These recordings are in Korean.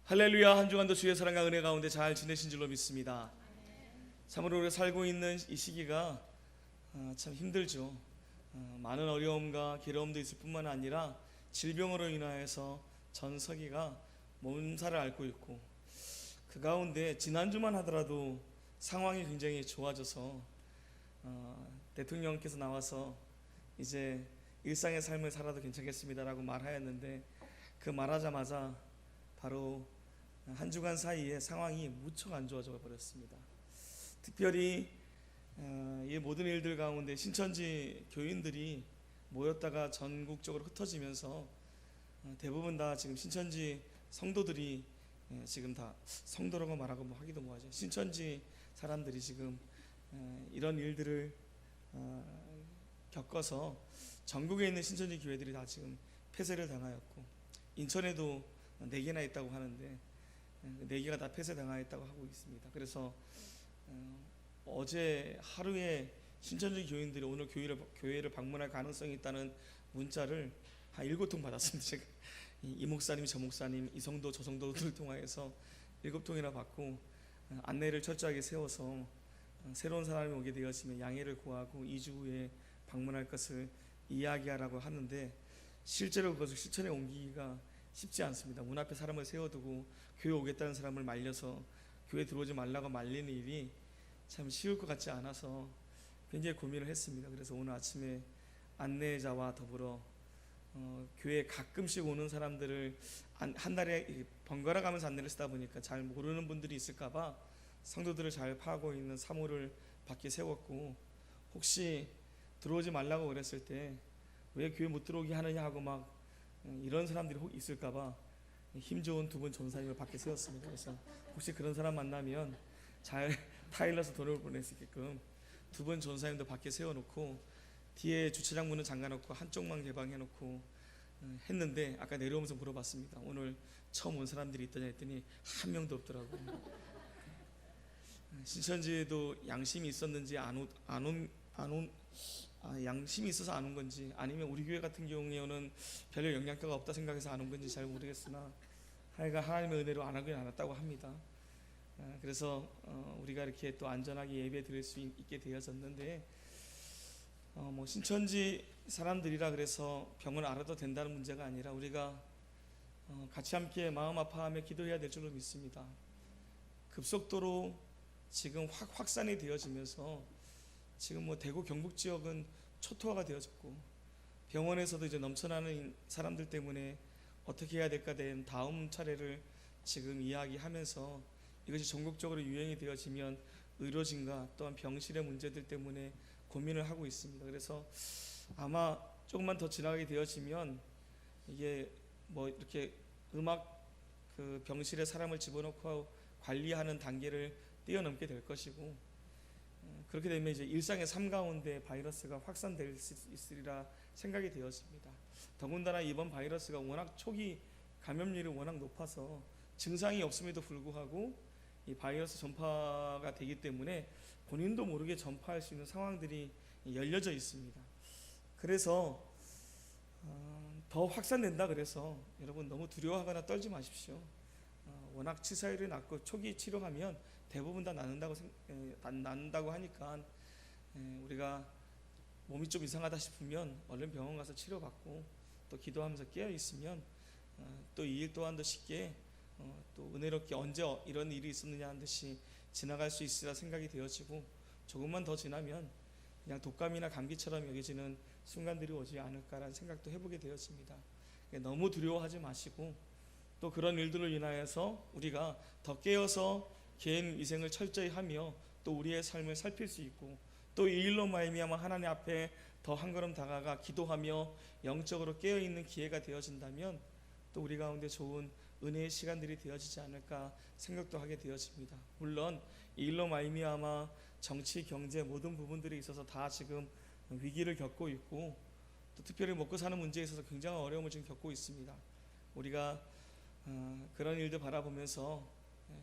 할렐루야. 한 주간도 주의 사랑과 은혜 가운데 잘 지내신 줄로 믿습니다. 참으로 우리가 살고 있는 이 시기가 참 힘들죠. 많은 어려움과 괴로움도 있을 뿐만 아니라 질병으로 인하여서 전 세계가 몸살을 앓고 있고, 그 가운데 지난주만 하더라도 상황이 굉장히 좋아져서 대통령께서 나와서 이제 일상의 삶을 살아도 괜찮겠습니다라고 말하였는데, 그 말하자마자 바로 한 주간 사이에 상황이 무척 안 좋아져 버렸습니다. 특별히 이 모든 일들 가운데 신천지 교인들이 모였다가 전국적으로 흩어지면서 대부분 다 지금 신천지 성도들이 지금 다 성도라고 말하고 뭐 하기도 뭐하죠. 신천지 사람들이 지금 이런 일들을 겪어서 전국에 있는 신천지 교회들이 다 지금 폐쇄를 당하였고, 인천에도 4개나 있다고 하는데 4개가 다 폐쇄당하였다고 하고 있습니다. 그래서 어제 하루에 신천지 교인들이 오늘 교회를 방문할 가능성이 있다는 문자를 한 7통 받았습니다. 제가 이 목사님, 저 목사님, 이 성도, 저 성도들을 통하여서 7통이나 받고, 안내를 철저하게 세워서 새로운 사람이 오게 되었으면 양해를 구하고 2주 후에 방문할 것을 이야기하라고 하는데, 실제로 그것을 실천에 옮기기가 쉽지 않습니다. 문 앞에 사람을 세워두고 교회 오겠다는 사람을 말려서 교회 들어오지 말라고 말리는 일이 참 쉬울 것 같지 않아서 굉장히 고민을 했습니다. 그래서 오늘 아침에 안내자와 더불어 교회에 가끔씩 오는 사람들을 한 달에 번갈아 가면서 안내를 쓰다 보니까 잘 모르는 분들이 있을까봐 성도들을 잘 파악하고 있는 사무를 밖에 세웠고, 혹시 들어오지 말라고 그랬을 때 왜 교회 못 들어오게 하느냐 하고 막 이런 사람들이 혹 있을까봐 힘 좋은 2분 전사님을 밖에 세웠습니다. 그래서 혹시 그런 사람 만나면 잘 타일러서 돈을 보낼 수 있게끔 2분 전사님도 밖에 세워놓고, 뒤에 주차장 문은 잠가놓고 한쪽만 개방해놓고 했는데, 아까 내려오면서 물어봤습니다. 오늘 처음 온 사람들이 있더냐 했더니 한 명도 없더라고요. 신천지에도 양심이 있었는지 양심이 있어서 안 온 건지, 아니면 우리 교회 같은 경우에는 별로 영향가가 없다 생각해서 안 온 건지 잘 모르겠으나 하여간 하나님의 은혜로 안 하긴 않았다고 합니다. 그래서 우리가 이렇게 또 안전하게 예배 드릴 수 있게 되어졌는데, 뭐 신천지 사람들이라 그래서 병을 앓아도 된다는 문제가 아니라 우리가 같이 함께 마음 아파하며 기도해야 될 줄로 믿습니다. 급속도로 지금 확산이 되어지면서 지금 뭐 대구 경북 지역은 초토화가 되어졌고, 병원에서도 이제 넘쳐나는 사람들 때문에 어떻게 해야 될까 된 다음 차례를 지금 이야기하면서, 이것이 전국적으로 유행이 되어지면 의료진과 또한 병실의 문제들 때문에 고민을 하고 있습니다. 그래서 아마 조금만 더 지나게 되어지면 이게 뭐 이렇게 그 병실에 사람을 집어넣고 관리하는 단계를 뛰어넘게 될 것이고, 그렇게 되면 이제 일상의 삶 가운데 바이러스가 확산될 수 있으리라 생각이 되었습니다. 더군다나 이번 바이러스가 워낙 초기 감염률이 워낙 높아서 증상이 없음에도 불구하고 이 바이러스 전파가 되기 때문에 본인도 모르게 전파할 수 있는 상황들이 열려져 있습니다. 그래서 더 확산된다 그래서 여러분 너무 두려워하거나 떨지 마십시오. 워낙 치사율이 낮고 초기 치료하면 대부분 다 낫는다고 하니까, 우리가 몸이 좀 이상하다 싶으면 얼른 병원 가서 치료받고 또 기도하면서 깨어 있으면 또 이 일 또한 더 쉽게 또 은혜롭게 언제 이런 일이 있었느냐 하는 듯이 지나갈 수 있으라 생각이 되어지고, 조금만 더 지나면 그냥 독감이나 감기처럼 여겨지는 순간들이 오지 않을까라는 생각도 해보게 되었습니다. 너무 두려워하지 마시고, 또 그런 일들로 인하여서 우리가 더 깨어서 개인 위생을 철저히 하며 또 우리의 삶을 살필 수 있고, 또 이 일로 말미암아 하나님 앞에 더 한 걸음 다가가 기도하며 영적으로 깨어있는 기회가 되어진다면 또 우리 가운데 좋은 은혜의 시간들이 되어지지 않을까 생각도 하게 되어집니다. 물론 이 일로 말미암아 정치, 경제 모든 부분들이 있어서 다 지금 위기를 겪고 있고, 또 특별히 먹고 사는 문제에 있어서 굉장한 어려움을 지금 겪고 있습니다. 우리가 그런 일들 바라보면서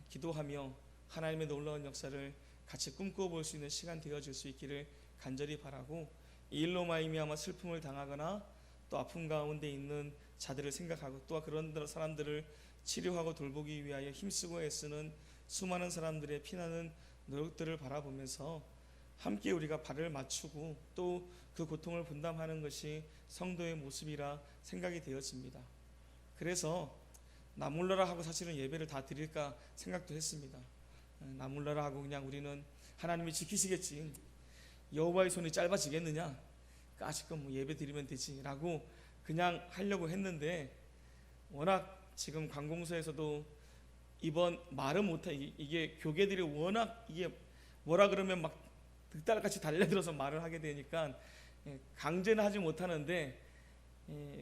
기도하며 하나님의 놀라운 역사를 같이 꿈꾸어 볼 수 있는 시간 되어질 수 있기를 간절히 바라고, 이 일로 말미암아 슬픔을 당하거나 또 아픔 가운데 있는 자들을 생각하고, 또 그런 사람들을 치료하고 돌보기 위하여 힘쓰고 애쓰는 수많은 사람들의 피나는 노력들을 바라보면서 함께 우리가 발을 맞추고 또 그 고통을 분담하는 것이 성도의 모습이라 생각이 되어집니다. 그래서 나몰라라 하고 사실은 예배를 다 드릴까 생각도 했습니다. 나몰라라 하고 그냥 우리는 하나님이 지키시겠지, 여호와의 손이 짧아지겠느냐, 까짓 뭐 예배 드리면 되지라고 그냥 하려고 했는데, 워낙 지금 관공서에서도 이번 말은 못해, 이게 교계들이 워낙 이게 뭐라 그러면 막 득달같이 달려들어서 말을 하게 되니까 강제는 하지 못하는데,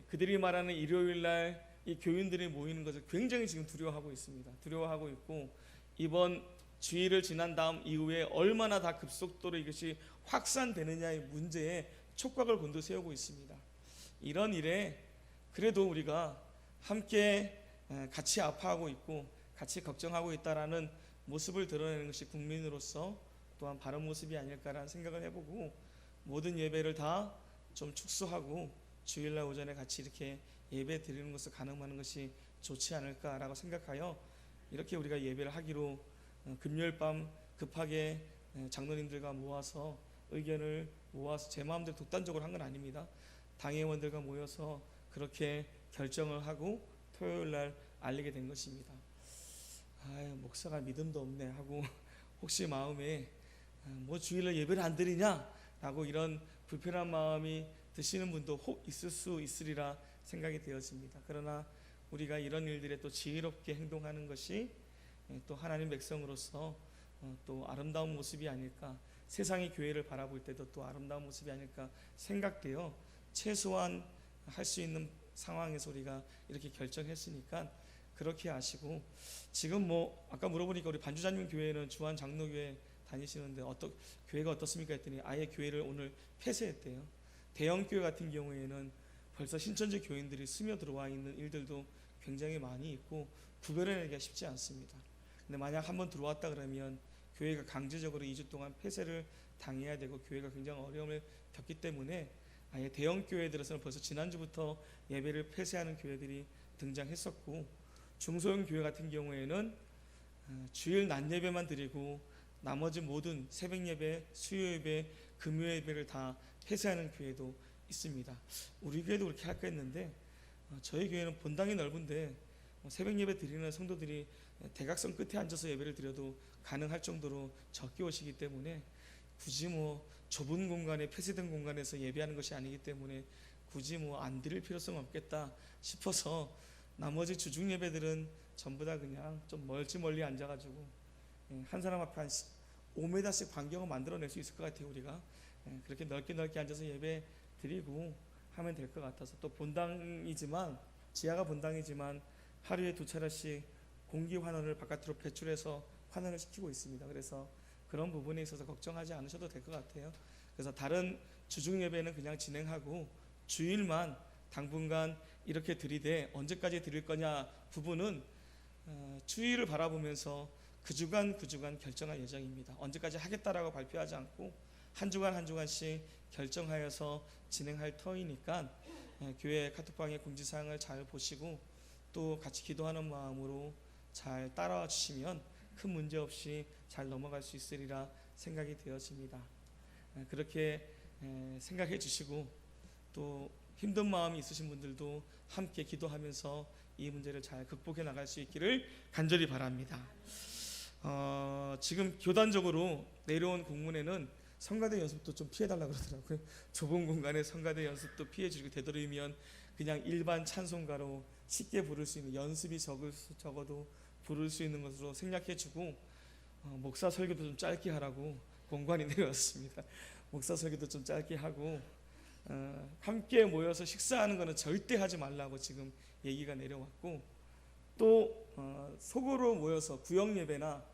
그들이 말하는 일요일날 이 교인들이 모이는 것을 굉장히 지금 두려워하고 있습니다. 두려워하고 있고, 이번 주일을 지난 다음 이후에 얼마나 다 급속도로 이것이 확산되느냐의 문제에 촉각을 곤두세우고 있습니다. 이런 일에 그래도 우리가 함께 같이 아파하고 있고 같이 걱정하고 있다라는 모습을 드러내는 것이 국민으로서 또한 바른 모습이 아닐까라는 생각을 해보고, 모든 예배를 다 좀 축소하고 주일날 오전에 같이 이렇게 예배 드리는 것을 가능하는 것이 좋지 않을까라고 생각하여 이렇게 우리가 예배를 하기로 금요일 밤 급하게 장로님들과 모아서 의견을 모아서 제 마음대로 독단적으로 한 건 아닙니다. 당회원들과 모여서 그렇게 결정을 하고 토요일날 알리게 된 것입니다. 목사가 믿음도 없네 하고 혹시 마음에 뭐 주일날 예배를 안 드리냐라고 이런 불편한 마음이 드시는 분도 혹 있을 수 있으리라 생각이 되어집니다. 그러나 우리가 이런 일들에 또 지혜롭게 행동하는 것이 또 하나님 백성으로서 또 아름다운 모습이 아닐까, 세상의 교회를 바라볼 때도 또 아름다운 모습이 아닐까 생각되어 최소한 할 수 있는 상황에서 우리가 이렇게 결정했으니까 그렇게 하시고, 지금 뭐 아까 물어보니까 우리 반주자님 교회는 주한 장로교회 다니시는데 교회가 어떻습니까 했더니 아예 교회를 오늘 폐쇄했대요. 대형 교회 같은 경우에는 벌써 신천지 교인들이 스며들어와 있는 일들도 굉장히 많이 있고 구별해내기가 쉽지 않습니다. 근데 만약 한번 들어왔다 그러면 교회가 강제적으로 2주 동안 폐쇄를 당해야 되고 교회가 굉장히 어려움을 겪기 때문에 아예 대형 교회들에서는 벌써 지난주부터 예배를 폐쇄하는 교회들이 등장했었고, 중소형 교회 같은 경우에는 주일 낮 예배만 드리고 나머지 모든 새벽 예배, 수요 예배, 금요 예배를 다 폐쇄하는 교회도 있습니다. 우리 교회도 그렇게 할까 했는데 저희 교회는 본당이 넓은데 새벽 예배 드리는 성도들이 대각선 끝에 앉아서 예배를 드려도 가능할 정도로 적게 오시기 때문에 굳이 뭐 좁은 공간에 폐쇄된 공간에서 예배하는 것이 아니기 때문에 굳이 뭐 안 드릴 필요성 없겠다 싶어서 나머지 주중 예배들은 전부 다 그냥 좀 멀리 앉아가지고 한 사람 앞에 한 5m씩 반경을 만들어낼 수 있을 것 같아요. 우리가 그렇게 넓게 앉아서 예배 드리고 하면 될 것 같아서, 또 본당이지만 지하가 본당이지만 하루에 2차례씩 공기 환원을 바깥으로 배출해서 환원을 시키고 있습니다. 그래서 그런 부분에 있어서 걱정하지 않으셔도 될 것 같아요. 그래서 다른 주중 예배는 그냥 진행하고 주일만 당분간 이렇게 드리되 언제까지 드릴 거냐 부분은 주일을 바라보면서 그 주간 결정할 예정입니다. 언제까지 하겠다라고 발표하지 않고 한 주간씩 결정하여서 진행할 터이니까 교회 카톡방의 공지사항을 잘 보시고 또 같이 기도하는 마음으로 잘 따라와 주시면 큰 문제 없이 잘 넘어갈 수 있으리라 생각이 되어집니다. 그렇게 생각해 주시고 또 힘든 마음이 있으신 분들도 함께 기도하면서 이 문제를 잘 극복해 나갈 수 있기를 간절히 바랍니다. 지금 교단적으로 내려온 공문에는 성가대 연습도 좀 피해달라고 그러더라고요. 좁은 공간에 성가대 연습도 피해주고 되도록이면 그냥 일반 찬송가로 쉽게 부를 수 있는, 연습이 적어도 부를 수 있는 것으로 생략해주고 목사 설교도 좀 짧게 하라고 공관이 내려왔습니다. 목사 설교도 좀 짧게 하고 함께 모여서 식사하는 것은 절대 하지 말라고 지금 얘기가 내려왔고, 또 속으로 모여서 구역 예배나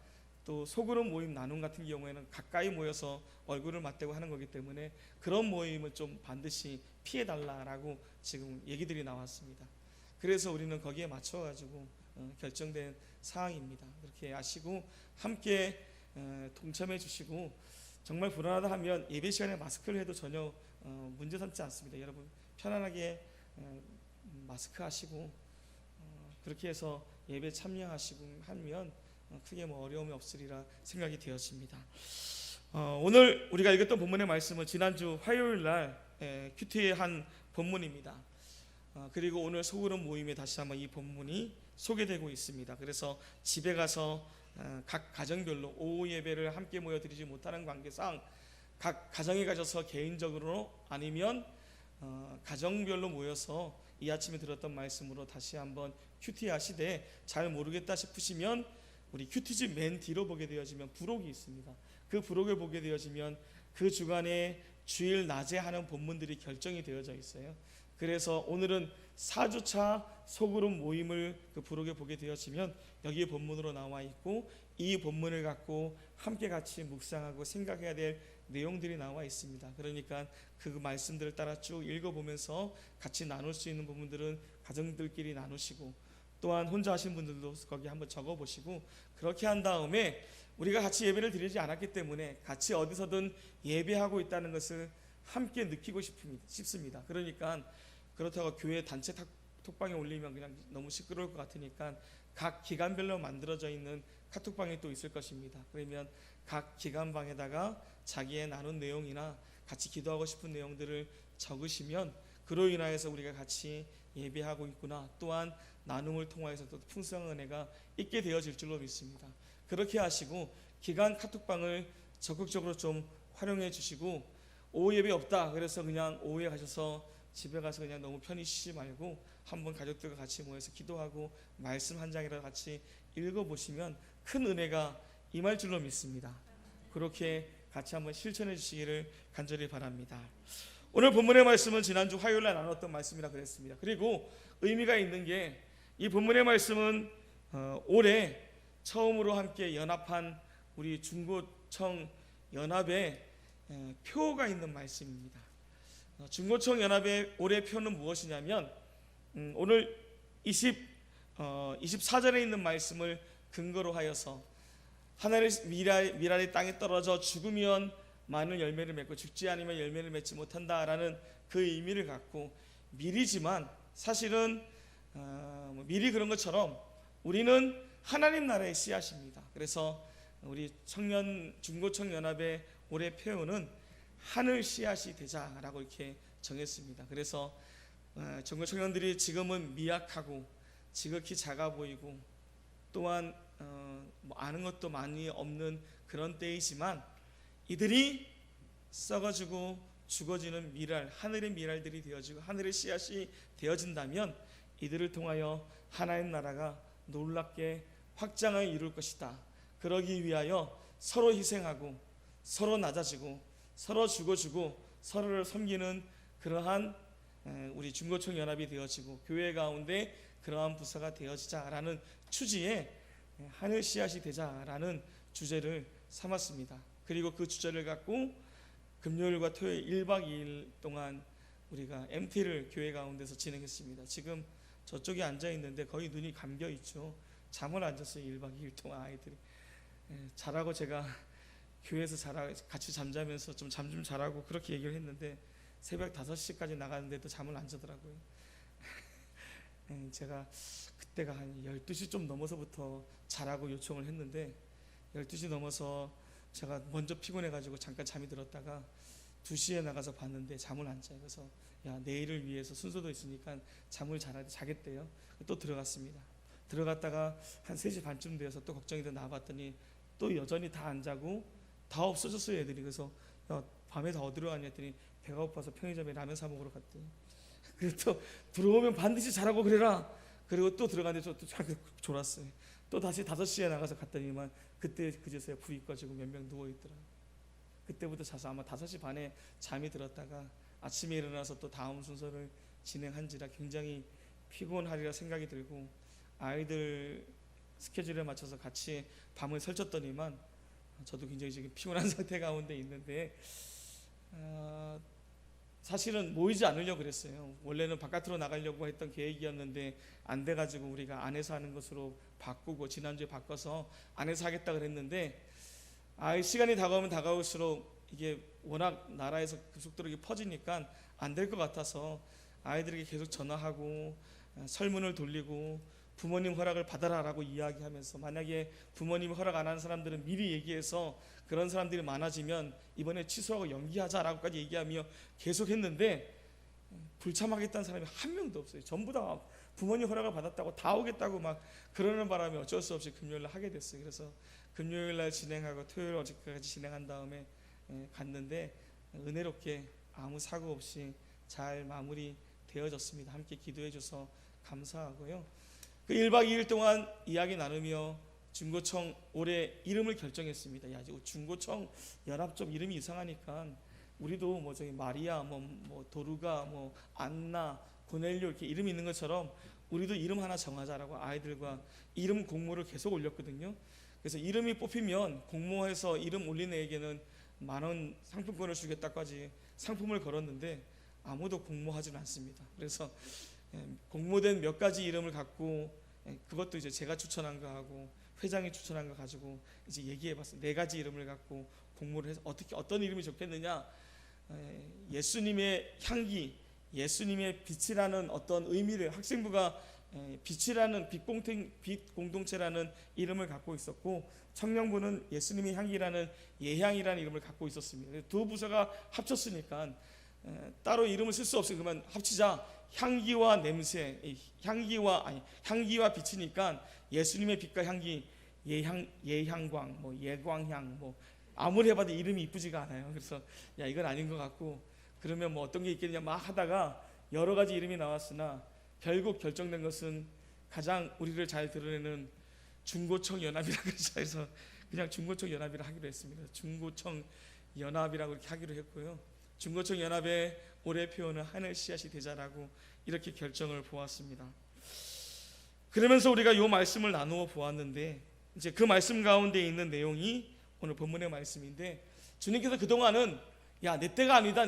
또 소그룹 모임 나눔 같은 경우에는 가까이 모여서 얼굴을 맞대고 하는 거기 때문에 그런 모임을 좀 반드시 피해달라라고 지금 얘기들이 나왔습니다. 그래서 우리는 거기에 맞춰가지고 결정된 사항입니다. 그렇게 아시고 함께 동참해 주시고, 정말 불안하다 하면 예배 시간에 마스크를 해도 전혀 문제 삼지 않습니다. 여러분 편안하게 마스크 하시고 그렇게 해서 예배 참여하시고 하면 크게 뭐 어려움이 없으리라 생각이 되었습니다. 오늘 우리가 읽었던 본문의 말씀은 지난주 화요일 날 큐티한 본문입니다. 그리고 오늘 소그룹 모임에 다시 한번 이 본문이 소개되고 있습니다. 그래서 집에 가서 각 가정별로 오후 예배를 함께 모여 드리지 못하는 관계상 각 가정에 가셔서 개인적으로 아니면 가정별로 모여서 이 아침에 들었던 말씀으로 다시 한번 큐티 하시되 잘 모르겠다 싶으시면 우리 큐티집 맨 뒤로 보게 되어지면 부록이 있습니다. 그 부록을 보게 되어지면 그 주간에 주일 낮에 하는 본문들이 결정이 되어져 있어요. 그래서 오늘은 4주차 소그룹 모임을 그 부록에 보게 되어지면 여기에 본문으로 나와 있고 이 본문을 갖고 함께 같이 묵상하고 생각해야 될 내용들이 나와 있습니다. 그러니까 그 말씀들을 따라 쭉 읽어보면서 같이 나눌 수 있는 부분들은 가정들끼리 나누시고 또한 혼자 하신 분들도 거기 한번 적어보시고 그렇게 한 다음에 우리가 같이 예배를 드리지 않았기 때문에 같이 어디서든 예배하고 있다는 것을 함께 느끼고 싶습니다. 그러니까 그렇다고 교회 단체 톡방에 올리면 그냥 너무 시끄러울 것 같으니까 각 기간별로 만들어져 있는 카톡방이 또 있을 것입니다. 그러면 각 기간방에다가 자기의 나눈 내용이나 같이 기도하고 싶은 내용들을 적으시면 그로 인하여서 우리가 같이 예배하고 있구나, 또한 나눔을 통하여서 또 풍성한 은혜가 있게 되어질 줄로 믿습니다. 그렇게 하시고 기간 카톡방을 적극적으로 좀 활용해 주시고 오후 예배 없다 그래서 그냥 오후에 가셔서 집에 가서 그냥 너무 편히 쉬지 말고 한번 가족들과 같이 모여서 기도하고 말씀 한 장이라도 같이 읽어보시면 큰 은혜가 임할 줄로 믿습니다. 그렇게 같이 한번 실천해 주시기를 간절히 바랍니다. 오늘 본문의 말씀은 지난주 화요일날 나눴던 말씀이라 그랬습니다. 그리고 의미가 있는 게 이 본문의 말씀은 올해 처음으로 함께 연합한 우리 중고청 연합의 표가 있는 말씀입니다. 중고청 연합의 올해 표는 무엇이냐면 오늘 24절에 있는 말씀을 근거로 하여서 하늘의 미랄이 땅에 떨어져 죽으면 많은 열매를 맺고 죽지 않으면 열매를 맺지 못한다라는 그 의미를 갖고 미리지만 사실은 미리 그런 것처럼 우리는 하나님 나라의 씨앗입니다. 그래서 우리 중고청 연합의 올해 표현은 하늘 씨앗이 되자라고 이렇게 정했습니다. 그래서 중고청년들이 지금은 미약하고 지극히 작아 보이고 또한 아는 것도 많이 없는 그런 때이지만 이들이 썩어지고 죽어지는 미랄, 하늘의 미랄들이 되어지고 하늘의 씨앗이 되어진다면 이들을 통하여 하나님 나라가 놀랍게 확장을 이룰 것이다. 그러기 위하여 서로 희생하고 서로 낮아지고 서로 죽어주고 서로를 섬기는 그러한 우리 중고청 연합이 되어지고 교회 가운데 그러한 부서가 되어지자라는 취지에 하늘 씨앗이 되자라는 주제를 삼았습니다. 그리고 그 주제를 갖고 금요일과 토요일 1박 2일 동안 우리가 MT를 교회 가운데서 진행했습니다. 지금 저쪽에 앉아 있는데 거의 눈이 감겨 있죠. 잠을 안 잤어요. 1박 2일 동안 아이들이. 자라고 제가 교회에서 같이 잠자면서 좀 잠 좀 자라고 그렇게 얘기를 했는데 새벽 5시까지 나갔는데도 잠을 안 자더라고요. 제가 그때가 한 12시 좀 넘어서부터 자라고 요청을 했는데 12시 넘어서 제가 먼저 피곤해가지고 잠깐 잠이 들었다가 2시에 나가서 봤는데 잠을 안 자요. 그래서 야, 내일을 위해서 순서도 있으니까 잠을 자겠대요. 또 들어갔습니다. 들어갔다가 한 3시 반쯤 되어서 또 걱정이 돼 나와봤더니 또 여전히 다 안 자고 다 없어졌어요 애들이. 그래서 야, 밤에 다 어디로 갔냐 했더니 배가 고파서 편의점에 라면 사 먹으러 갔대. 그리고 또 들어오면 반드시 자라고 그래라. 그리고 또 들어갔는데 또 졸았어요. 또 다시 5시에 나가서 갔더니만 그때 그제서야 불이 꺼지고 몇 명 누워있더라. 그때부터 자서 아마 5시 반에 잠이 들었다가 아침에 일어나서 또 다음 순서를 진행한지라 굉장히 피곤하리라 생각이 들고 아이들 스케줄에 맞춰서 같이 밤을 설쳤더니만 저도 굉장히 지금 피곤한 상태 가운데 있는데 사실은 모이지 않으려고 그랬어요. 원래는 바깥으로 나가려고 했던 계획이었는데 안 돼가지고 우리가 안에서 하는 것으로 바꾸고 지난주에 바꿔서 안에서 하겠다 그랬는데 시간이 다가오면 다가올수록 이게 워낙 나라에서 급속도로 퍼지니까 안 될 것 같아서 아이들에게 계속 전화하고 설문을 돌리고 부모님 허락을 받아라라고 이야기하면서, 만약에 부모님 허락 안 하는 사람들은 미리 얘기해서 그런 사람들이 많아지면 이번에 취소하고 연기하자라고까지 얘기하며 계속했는데 불참하겠다는 사람이 한 명도 없어요. 전부 다 부모님 허락을 받았다고 다 오겠다고 막 그러는 바람에 어쩔 수 없이 금요일날 하게 됐어요. 그래서 금요일날 진행하고 토요일 어저께까지 진행한 다음에 갔는데 은혜롭게 아무 사고 없이 잘 마무리되어졌습니다. 함께 기도해 줘서 감사하고요. 그 1박 2일 동안 이야기 나누며 중고청 올해 이름을 결정했습니다. 야, 중고청 연합 좀 이름이 이상하니까 우리도 뭐 저기 마리아, 뭐 도루가, 뭐 안나, 고넬료 이렇게 이름이 있는 것처럼 우리도 이름 하나 정하자라고 아이들과 이름 공모를 계속 올렸거든요. 그래서 이름이 뽑히면 공모해서 이름 올린 애에게는 10,000원 상품권을 주겠다까지 상품을 걸었는데 아무도 공모하지는 않습니다. 그래서 공모된 몇 가지 이름을 갖고 그것도 이제 제가 추천한 거 하고 회장이 추천한 거 가지고 이제 얘기해봤어요. 4가지 이름을 갖고 공모를 해서 어떤 이름이 좋겠느냐. 예수님의 향기, 예수님의 빛이라는 어떤 의미를 학생부가 빛이라는 빛 공동체라는 이름을 갖고 있었고, 청년부는 예수님의 향기라는 예향이라는 이름을 갖고 있었습니다. 두 부서가 합쳤으니까 따로 이름을 쓸 수 없이 그만 합치자. 향기와 냄새, 향기와 빛이니까 예수님의 빛과 향기, 예향광, 뭐 예광향, 뭐 아무리 해봐도 이름이 이쁘지가 않아요. 그래서 야, 이건 아닌 것 같고, 그러면 뭐 어떤 게 있겠냐 막 하다가 여러 가지 이름이 나왔으나 결국 결정된 것은 가장 우리를 잘 드러내는 중고청 연합이라고 해서 그냥 중고청 연합이라 하기로 했습니다. 중고청 연합이라고 이렇게 하기로 했고요. 중고청 연합의 올해 표어는 하늘 씨앗이 되자라고 이렇게 결정을 보았습니다. 그러면서 우리가 이 말씀을 나누어 보았는데, 이제 그 말씀 가운데 있는 내용이 오늘 본문의 말씀인데, 주님께서 그동안은 야, 내 때가 아니다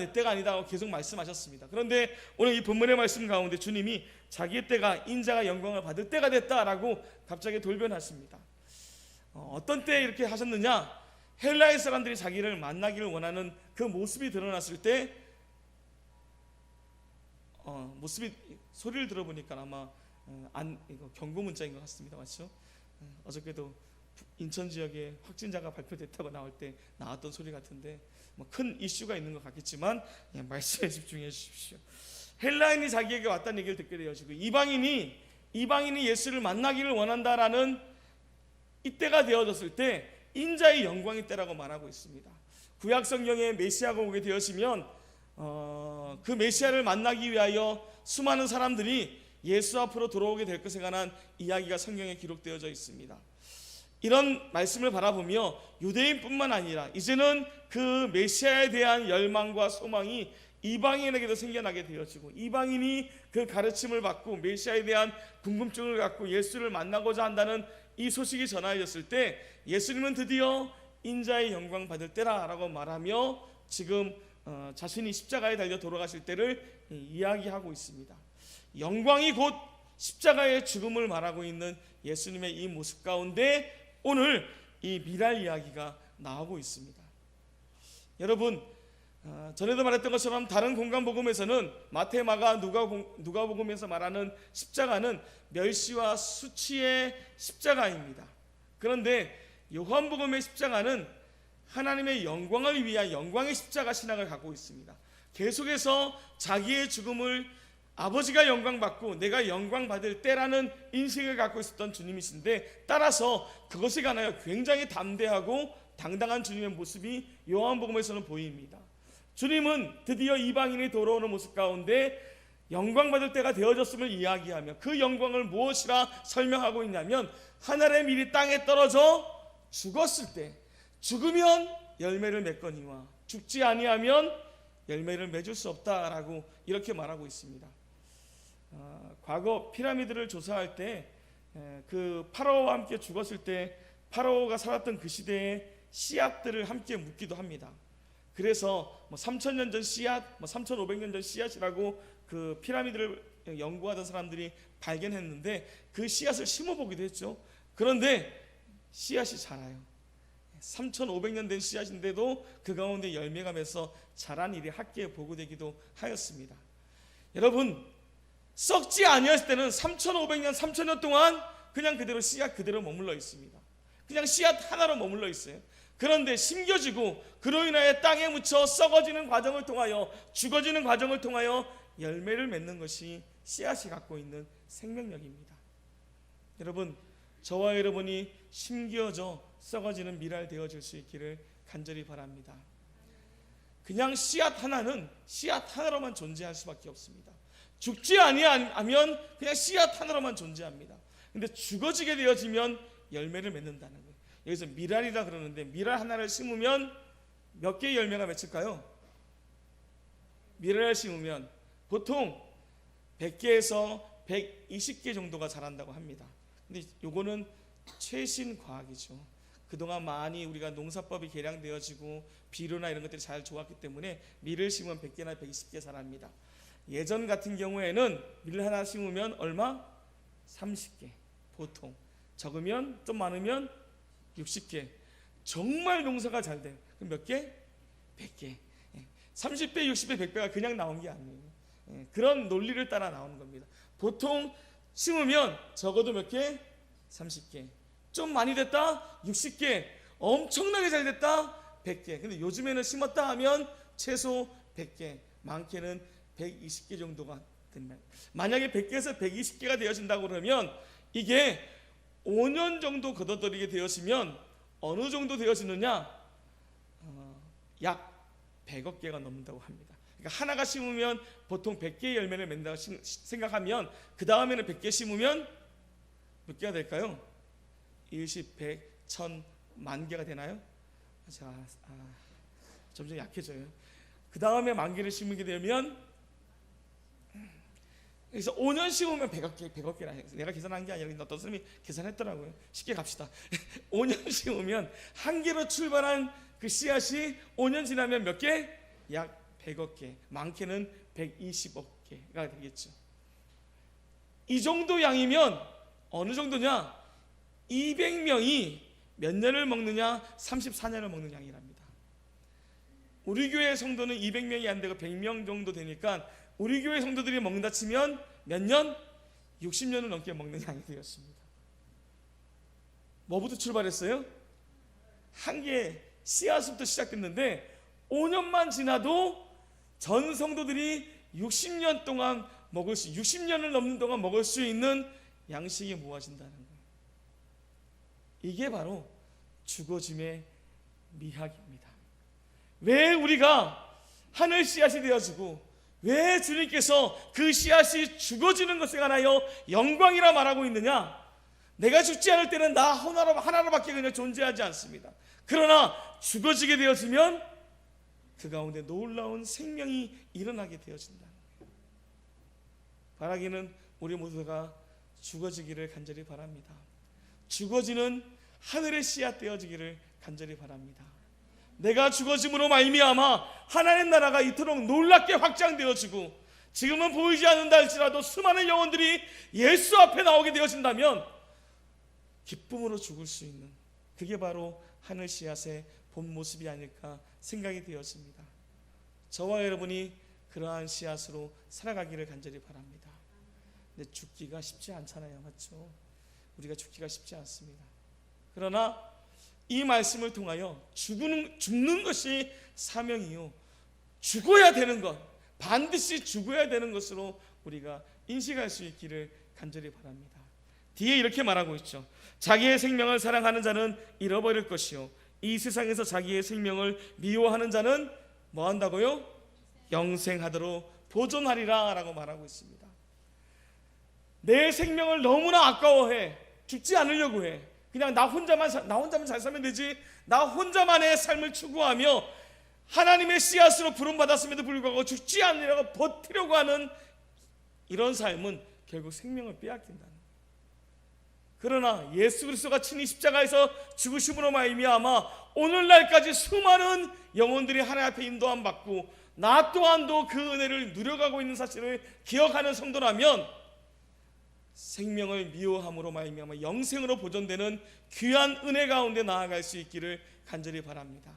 하고 계속 말씀하셨습니다. 그런데 오늘 이 본문의 말씀 가운데 주님이 자기의 때가 인자가 영광을 받을 때가 됐다라고 갑자기 돌변하십니다. 어떤 때에 이렇게 하셨느냐? 헬라의 사람들이 자기를 만나기를 원하는 그 모습이 드러났을 때, 모습이 소리를 들어보니까 아마 이거 경고 문자인 것 같습니다. 맞죠? 어저께도 인천 지역에 확진자가 발표됐다고 나올 때 나왔던 소리 같은데 뭐 큰 이슈가 있는 것 같겠지만 말씀에 집중해 주십시오. 헬라인이 자기에게 왔다는 얘기를 듣게 되어지고 이방인이 예수를 만나기를 원한다라는 이때가 되어졌을 때 인자의 영광의 때라고 말하고 있습니다. 구약 성경에 메시아가 오게 되어지면 그 메시아를 만나기 위하여 수많은 사람들이 예수 앞으로 돌아오게 될 것에 관한 이야기가 성경에 기록되어져 있습니다. 이런 말씀을 바라보며 유대인뿐만 아니라 이제는 그 메시아에 대한 열망과 소망이 이방인에게도 생겨나게 되어지고, 이방인이 그 가르침을 받고 메시아에 대한 궁금증을 갖고 예수를 만나고자 한다는 이 소식이 전하여졌을 때 예수님은 드디어 인자의 영광 받을 때라라고 말하며 지금 자신이 십자가에 달려 돌아가실 때를 이야기하고 있습니다. 영광이 곧 십자가의 죽음을 말하고 있는 예수님의 이 모습 가운데 오늘 이 미랄 이야기가 나오고 있습니다. 여러분, 전에도 말했던 것처럼 다른 공간복음에서는 마태, 마가, 누가복음에서 말하는 십자가는 멸시와 수치의 십자가입니다. 그런데 요한복음의 십자가는 하나님의 영광을 위한 영광의 십자가 신앙을 갖고 있습니다. 계속해서 자기의 죽음을 아버지가 영광받고 내가 영광받을 때라는 인식을 갖고 있었던 주님이신데, 따라서 그것에 관하여 굉장히 담대하고 당당한 주님의 모습이 요한복음에서는 보입니다. 주님은 드디어 이방인이 돌아오는 모습 가운데 영광받을 때가 되어졌음을 이야기하며 그 영광을 무엇이라 설명하고 있냐면, 하늘의 밀이 땅에 떨어져 죽었을 때 죽으면 열매를 맺거니와 죽지 아니하면 열매를 맺을 수 없다라고 이렇게 말하고 있습니다. 과거 피라미드를 조사할 때 그 파라오와 함께 죽었을 때 파라오가 살았던 그 시대의 씨앗들을 함께 묻기도 합니다. 그래서 3,000년 전 씨앗, 3,500년 전 씨앗이라고 그 피라미드를 연구하던 사람들이 발견했는데 그 씨앗을 심어보기도 했죠. 그런데 씨앗이 자라요. 3,500년 된 씨앗인데도 그 가운데 열매가 맺어 자란 일이 학계에 보고되기도 하였습니다. 여러분, 썩지 아니했을 때는 3,500년 3,000년 동안 그냥 그대로 씨앗 그대로 머물러 있습니다. 그냥 씨앗 하나로 머물러 있어요. 그런데 심겨지고 그로 인하여 땅에 묻혀 썩어지는 과정을 통하여, 죽어지는 과정을 통하여 열매를 맺는 것이 씨앗이 갖고 있는 생명력입니다. 여러분, 저와 여러분이 심겨져 썩어지는 미랄 되어질 수 있기를 간절히 바랍니다. 그냥 씨앗 하나는 씨앗 하나로만 존재할 수밖에 없습니다. 죽지 아니하면 그냥 씨앗 하나로만 존재합니다. 근데 죽어지게 되어지면 열매를 맺는다는 거예요. 여기서 미랄이라 그러는데, 미랄 하나를 심으면 몇 개의 열매가 맺힐까요? 미랄을 심으면 보통 100개에서 120개 정도가 자란다고 합니다. 근데 요거는 최신 과학이죠. 그동안 많이 우리가 농사법이 개량되어지고 비료나 이런 것들이 잘 좋았기 때문에 밀을 심으면 100개나 120개 자랍니다. 예전 같은 경우에는 밀을 하나 심으면 얼마? 30개. 보통 적으면, 좀 많으면 60개. 정말 농사가 잘 돼. 그럼 몇 개? 100개. 30배, 60배, 100배가 그냥 나온 게 아니에요. 그런 논리를 따라 나오는 겁니다. 보통 심으면 적어도 몇 개? 30개. 좀 많이 됐다? 60개. 엄청나게 잘 됐다? 100개. 근데 요즘에는 심었다 하면 최소 100개, 많게는 120개 정도가 됩니다. 만약에 100개에서 120개가 되어진다고 그러면 이게 5년 정도 거둬들이게 되었으면 어느 정도 되어지느냐? 약 100억 개가 넘는다고 합니다. 그러니까 하나가 심으면 보통 100개의 열매를 맺는다고 생각하면, 그 다음에는 100개 심으면 몇 개가 될까요? 20, 100, 1000, 만 개가 되나요? 자, 점점 약해져요. 그 다음에 만 개를 심게 되면, 그래서 5년 심으면 100억 개라. 내가 계산한 게 아니라 어떤 사람이 계산했더라고요. 쉽게 갑시다. 5년 심으면 한 개로 출발한 그 씨앗이 5년 지나면 몇 개? 약 100억 개, 많게는 120억 개가 되겠죠. 이 정도 양이면 어느 정도냐? 200명이 몇 년을 먹느냐? 34년을 먹는 양이랍니다. 우리 교회 성도는 200명이 안 되고 100명 정도 되니까 우리 교회 성도들이 먹는다 치면 몇 년? 60년을 넘게 먹는 양이 되었습니다. 뭐부터 출발했어요? 한 개 씨앗부터 시작됐는데 5년만 지나도 전 성도들이 60년 동안 60년을 넘는 동안 먹을 수 있는 양식이 모아진다는 거예요. 이게 바로 죽어짐의 미학입니다. 왜 우리가 하늘 씨앗이 되어지고, 왜 주님께서 그 씨앗이 죽어지는 것에 관하여 영광이라 말하고 있느냐? 내가 죽지 않을 때는 나 하나로밖에 그냥 존재하지 않습니다. 그러나 죽어지게 되어지면 그 가운데 놀라운 생명이 일어나게 되어진다는 거예요. 바라기는 우리 모두가 죽어지기를 간절히 바랍니다. 죽어지는 하늘의 씨앗 되어지기를 간절히 바랍니다. 내가 죽어짐으로 말미암아 하나님 나라가 이토록 놀랍게 확장되어지고, 지금은 보이지 않는다 할지라도 수많은 영혼들이 예수 앞에 나오게 되어진다면 기쁨으로 죽을 수 있는, 그게 바로 하늘 씨앗의 본 모습이 아닐까 생각이 되었습니다. 저와 여러분이 그러한 씨앗으로 살아가기를 간절히 바랍니다. 근데 죽기가 쉽지 않잖아요, 맞죠? 우리가 죽기가 쉽지 않습니다. 그러나 이 말씀을 통하여 죽는 것이 사명이요, 죽어야 되는 것, 반드시 죽어야 되는 것으로 우리가 인식할 수 있기를 간절히 바랍니다. 뒤에 이렇게 말하고 있죠. 자기의 생명을 사랑하는 자는 잃어버릴 것이요, 이 세상에서 자기의 생명을 미워하는 자는 뭐 한다고요? 영생하도록 보존하리라 라고 말하고 있습니다. 내 생명을 너무나 아까워해. 죽지 않으려고 해. 그냥 나 혼자만 잘 살면 되지, 나 혼자만의 삶을 추구하며 하나님의 씨앗으로 부름받았음에도 불구하고 죽지 않으려고 버티려고 하는 이런 삶은 결국 생명을 빼앗긴다는 거예요. 그러나 예수 그리스도가 친히 십자가에서 죽으심으로 말미암아 오늘날까지 수많은 영혼들이 하나님 앞에 인도함 받고 나 또한도 그 은혜를 누려가고 있는 사실을 기억하는 성도라면, 생명을 미워함으로 말미암아 영생으로 보존되는 귀한 은혜 가운데 나아갈 수 있기를 간절히 바랍니다.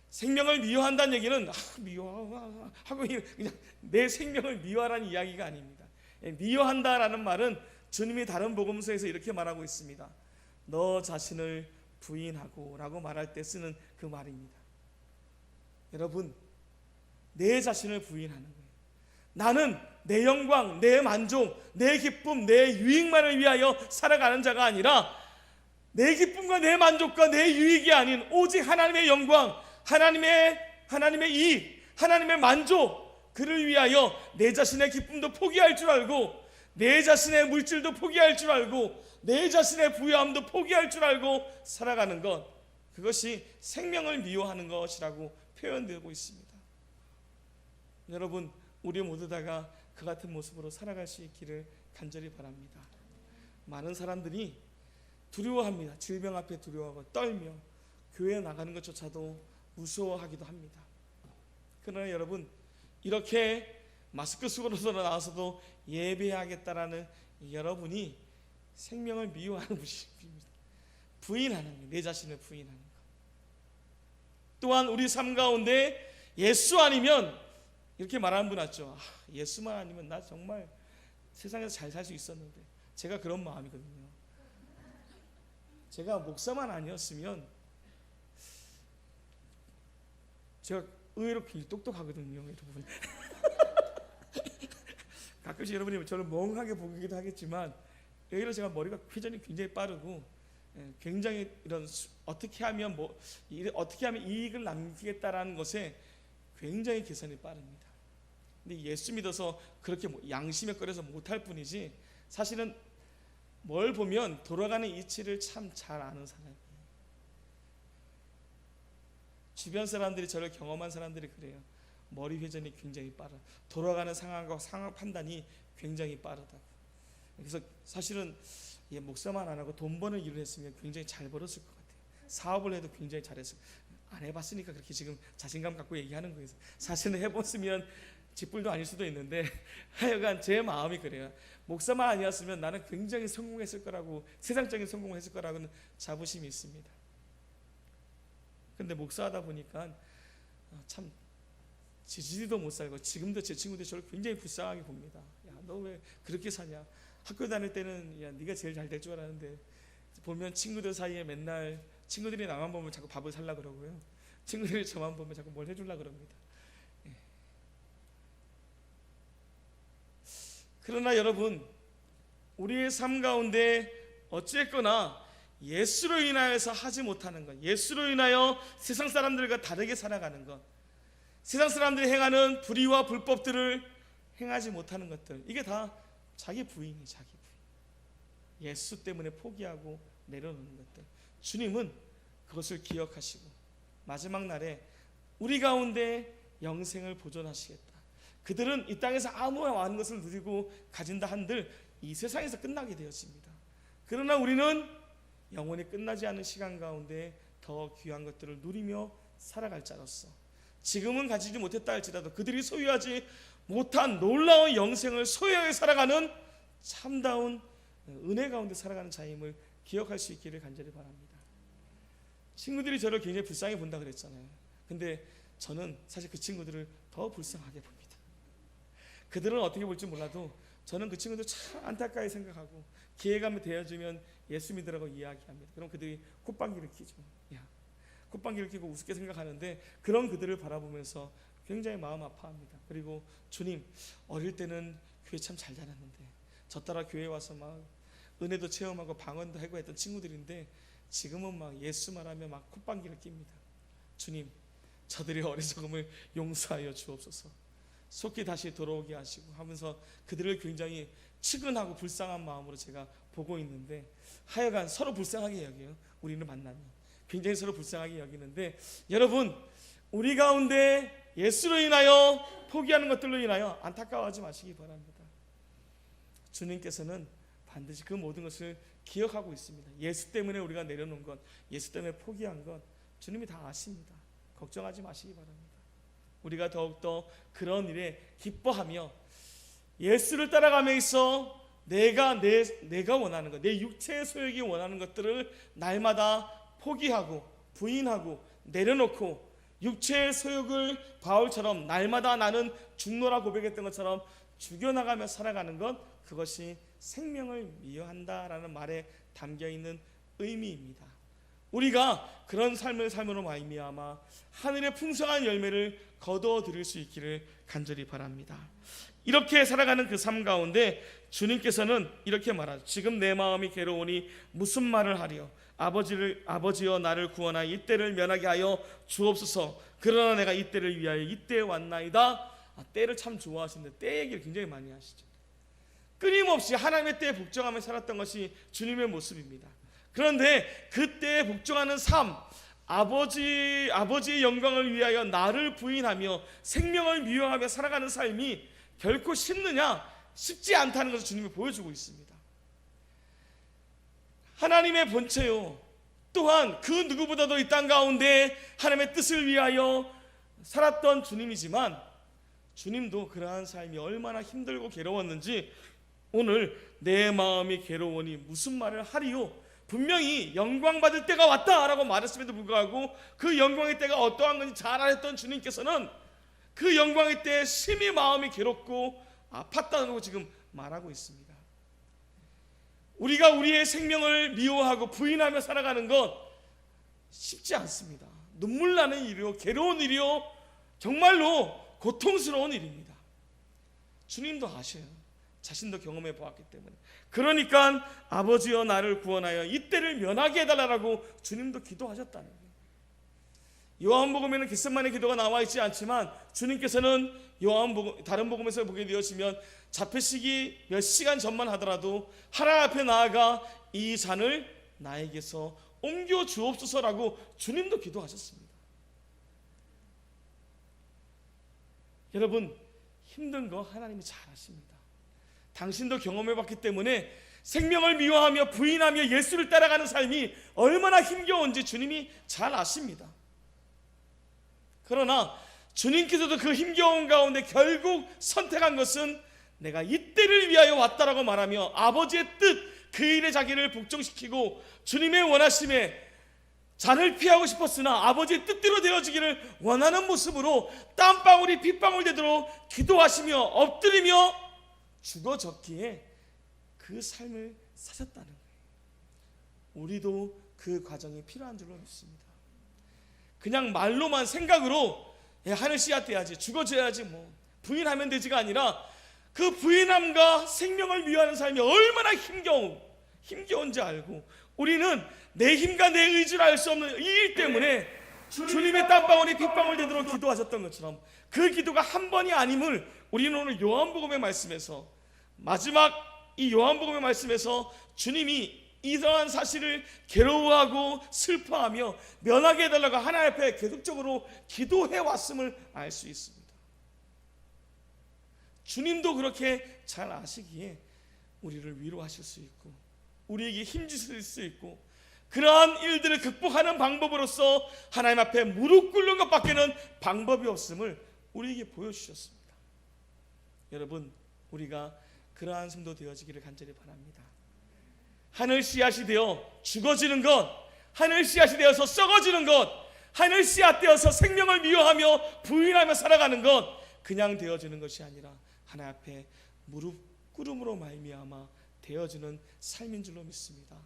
생명을 미워한다는 얘기는 미워하고 그냥 내 생명을 미워하라는 이야기가 아닙니다. 미워한다라는 말은 주님이 다른 복음서에서 이렇게 말하고 있습니다. 너 자신을 부인하고 라고 말할 때 쓰는 그 말입니다. 여러분, 내 자신을 부인하는 거예요. 나는 내 영광, 내 만족, 내 기쁨, 내 유익만을 위하여 살아가는 자가 아니라 내 기쁨과 내 만족과 내 유익이 아닌 오직 하나님의 영광, 하나님의 이익, 하나님의 만족, 그를 위하여 내 자신의 기쁨도 포기할 줄 알고, 내 자신의 물질도 포기할 줄 알고, 내 자신의 부유함도 포기할 줄 알고 살아가는 것, 그것이 생명을 미워하는 것이라고 표현되고 있습니다. 여러분, 우리 모두 다가 그 같은 모습으로 살아갈 수 있기를 간절히 바랍니다. 많은 사람들이 두려워합니다. 질병 앞에 두려워하고 떨며 교회에 나가는 것조차도 무서워하기도 합니다. 그러나 여러분, 이렇게 마스크 쓰고서 나와서도 예배하겠다라는 여러분이 생명을 미워하는 분입니다. 부인하는 것, 내 자신을 부인하는 것. 또한 우리 삶 가운데 예수 아니면, 이렇게 말하는 분 있죠. 예수만 아니면 나 정말 세상에서 잘 살 수 있었는데. 제가 그런 마음이거든요. 제가 목사만 아니었으면, 제가 의외로 굉장히 똑똑하거든요, 여러분. 가끔씩 여러분이 저를 멍하게 보기도 하겠지만, 의외로 제가 머리가 회전이 굉장히 빠르고, 굉장히 이런 어떻게 하면 이익을 남기겠다라는 것에 굉장히 계산이 빠릅니다. 근데 예수 믿어서 그렇게 양심에 꺼려서 못할 뿐이지, 사실은 뭘 보면 돌아가는 이치를 참 잘 아는 사람이에요. 주변 사람들이, 저를 경험한 사람들이 그래요. 머리 회전이 굉장히 빠르다. 돌아가는 상황과 상황 판단이 굉장히 빠르다고. 그래서 사실은 목사만 안 하고 돈 버는 일을 했으면 굉장히 잘 벌었을 것 같아요. 사업을 해도 굉장히 잘했을 거예요. 안 해봤으니까 그렇게 지금 자신감 갖고 얘기하는 거예요. 사실은 해봤으면 쥐뿔도 아닐 수도 있는데, 하여간 제 마음이 그래요. 목사만 아니었으면 나는 굉장히 성공했을 거라고, 세상적인 성공을 했을 거라고는 자부심이 있습니다. 근데 목사하다 보니까 참 지지리도 못 살고, 지금도 제 친구들이 저를 굉장히 불쌍하게 봅니다. 야, 너 왜 그렇게 사냐? 학교 다닐 때는 야, 네가 제일 잘 될 줄 알았는데, 보면 친구들 사이에 맨날 친구들이 나만 보면 자꾸 밥을 살라 그러고요, 친구들이 저만 보면 자꾸 뭘 해주려 그럽니다. 그러나 여러분, 우리의 삶 가운데 어쨌거나 예수로 인하여서 하지 못하는 것, 예수로 인하여 세상 사람들과 다르게 살아가는 것, 세상 사람들이 행하는 불의와 불법들을 행하지 못하는 것들, 이게 다 자기 부인이, 자기 부인. 예수 때문에 포기하고 내려놓는 것들, 주님은 그것을 기억하시고 마지막 날에 우리 가운데 영생을 보존하시겠다. 그들은 이 땅에서 아무나 많은 것을 누리고 가진다 한들 이 세상에서 끝나게 되었습니다. 그러나 우리는 영원히 끝나지 않은 시간 가운데 더 귀한 것들을 누리며 살아갈 자로서, 지금은 가지지 못했다 할지라도 그들이 소유하지 못한 놀라운 영생을 소유하게 살아가는 참다운 은혜 가운데 살아가는 자임을 기억할 수 있기를 간절히 바랍니다. 친구들이 저를 굉장히 불쌍히 본다 그랬잖아요. 근데 저는 사실 그 친구들을 더 불쌍하게 봅니다. 그들은 어떻게 볼지 몰라도 저는 그 친구들 참 안타까이 생각하고, 기회가 되어주면 예수 믿으라고 이야기합니다. 그럼 그들이 콧방귀를 뀌죠. 콧방귀를 뀌고 우습게 생각하는데, 그런 그들을 바라보면서 굉장히 마음 아파합니다. 그리고 주님, 어릴 때는 교회 참 잘 다녔는데 저 따라 교회 와서 막 은혜도 체험하고 방언도 하고 했던 친구들인데 지금은 막 예수 말하면 막 콧방귀를 낍니다. 주님, 저들의 어리석음을 용서하여 주옵소서. 속히 다시 돌아오게 하시고 하면서 그들을 굉장히 측은하고 불쌍한 마음으로 제가 보고 있는데, 하여간 서로 불쌍하게 여겨요. 우리는 만나면 굉장히 서로 불쌍하게 여기는데, 여러분, 우리 가운데 예수로 인하여 포기하는 것들로 인하여 안타까워하지 마시기 바랍니다. 주님께서는 반드시 그 모든 것을 기억하고 있습니다. 예수 때문에 우리가 내려놓은 것, 예수 때문에 포기한 것, 주님이 다 아십니다. 걱정하지 마시기 바랍니다. 우리가 더욱더 그런 일에 기뻐하며 예수를 따라감에 있어 내가 원하는 것, 내 육체의 소욕이 원하는 것들을 날마다 포기하고 부인하고 내려놓고, 육체의 소욕을 바울처럼 날마다 나는 죽노라 고백했던 것처럼 죽여나가며 살아가는 것, 그것이 생명을 미워한다라는 말에 담겨있는 의미입니다. 우리가 그런 삶을 삶으로 말미암아 하늘의 풍성한 열매를 거두어 들을 수 있기를 간절히 바랍니다. 이렇게 살아가는 그 삶 가운데 주님께서는 이렇게 말하죠. 지금 내 마음이 괴로우니 무슨 말을 하리요. 아버지여 나를 구원하여 이때를 면하게 하여 주옵소서. 그러나 내가 이때를 위하여 이때에 왔나이다. 때를 참 좋아하시는데 때 얘기를 굉장히 많이 하시죠. 끊임없이 하나님의 때에 복종하며 살았던 것이 주님의 모습입니다. 그런데 그때에 복종하는 삶, 아버지의 영광을 위하여 나를 부인하며 생명을 미워하며 살아가는 삶이 결코 쉽느냐? 쉽지 않다는 것을 주님이 보여주고 있습니다. 하나님의 본체요, 또한 그 누구보다도 이 땅 가운데 하나님의 뜻을 위하여 살았던 주님이지만 주님도 그러한 삶이 얼마나 힘들고 괴로웠는지 오늘 내 마음이 괴로우니 무슨 말을 하리요. 분명히 영광 받을 때가 왔다라고 말했음에도 불구하고 그 영광의 때가 어떠한 건지 잘 알았던 주님께서는 그 영광의 때에 심히 마음이 괴롭고 아팠다는 걸 지금 말하고 있습니다. 우리가 우리의 생명을 미워하고 부인하며 살아가는 것 쉽지 않습니다. 눈물 나는 일이요, 괴로운 일이요, 정말로 고통스러운 일입니다. 주님도 아셔요. 자신도 경험해 보았기 때문에. 그러니까 아버지여 나를 구원하여 이때를 면하게 해달라고 주님도 기도하셨다는 거예요. 요한복음에는 겟세마네 기도가 나와 있지 않지만 주님께서는 다른 복음에서 보게 되었으면 잡히시기 몇 시간 전만 하더라도 하나님 앞에 나아가 이 잔을 나에게서 옮겨 주옵소서라고 주님도 기도하셨습니다. 여러분, 힘든 거 하나님이 잘 아십니다. 당신도 경험해봤기 때문에 생명을 미워하며 부인하며 예수를 따라가는 삶이 얼마나 힘겨운지 주님이 잘 아십니다. 그러나 주님께서도 그 힘겨운 가운데 결국 선택한 것은 내가 이때를 위하여 왔다라고 말하며 아버지의 뜻, 그 일에 자기를 복종시키고 주님의 원하심에 잔을 피하고 싶었으나 아버지의 뜻대로 되어지기를 원하는 모습으로 땀방울이 핏방울 되도록 기도하시며 엎드리며 죽어졌기에 그 삶을 사셨다는 거예요. 우리도 그 과정이 필요한 줄로 믿습니다. 그냥 말로만 생각으로 하늘 씨앗 돼야지, 죽어져야지, 뭐 부인하면 되지가 아니라 그 부인함과 생명을 위하는 삶이 얼마나 힘겨운지 알고 우리는 내 힘과 내 의지로 알 수 없는 이 일 때문에 주님의 땀방울이 핏방울 되도록 기도하셨던 것처럼 그 기도가 한 번이 아님을 우리는 오늘 요한복음의 말씀에서, 마지막 이 요한복음의 말씀에서 주님이 이러한 사실을 괴로워하고 슬퍼하며 면하게 해달라고 하나님 앞에 계속적으로 기도해왔음을 알 수 있습니다. 주님도 그렇게 잘 아시기에 우리를 위로하실 수 있고 우리에게 힘주실 수 있고 그러한 일들을 극복하는 방법으로서 하나님 앞에 무릎 꿇는 것밖에는 방법이 없음을 우리에게 보여주셨습니다. 여러분, 우리가 그러한 성도 되어지기를 간절히 바랍니다. 하늘 씨앗이 되어 죽어지는 것, 하늘 씨앗이 되어서 썩어지는 것, 하늘 씨앗 되어서 생명을 미워하며 부인하며 살아가는 것, 그냥 되어지는 것이 아니라 하나님 앞에 무릎 꿇음으로 말미암아 되어지는 삶인 줄로 믿습니다.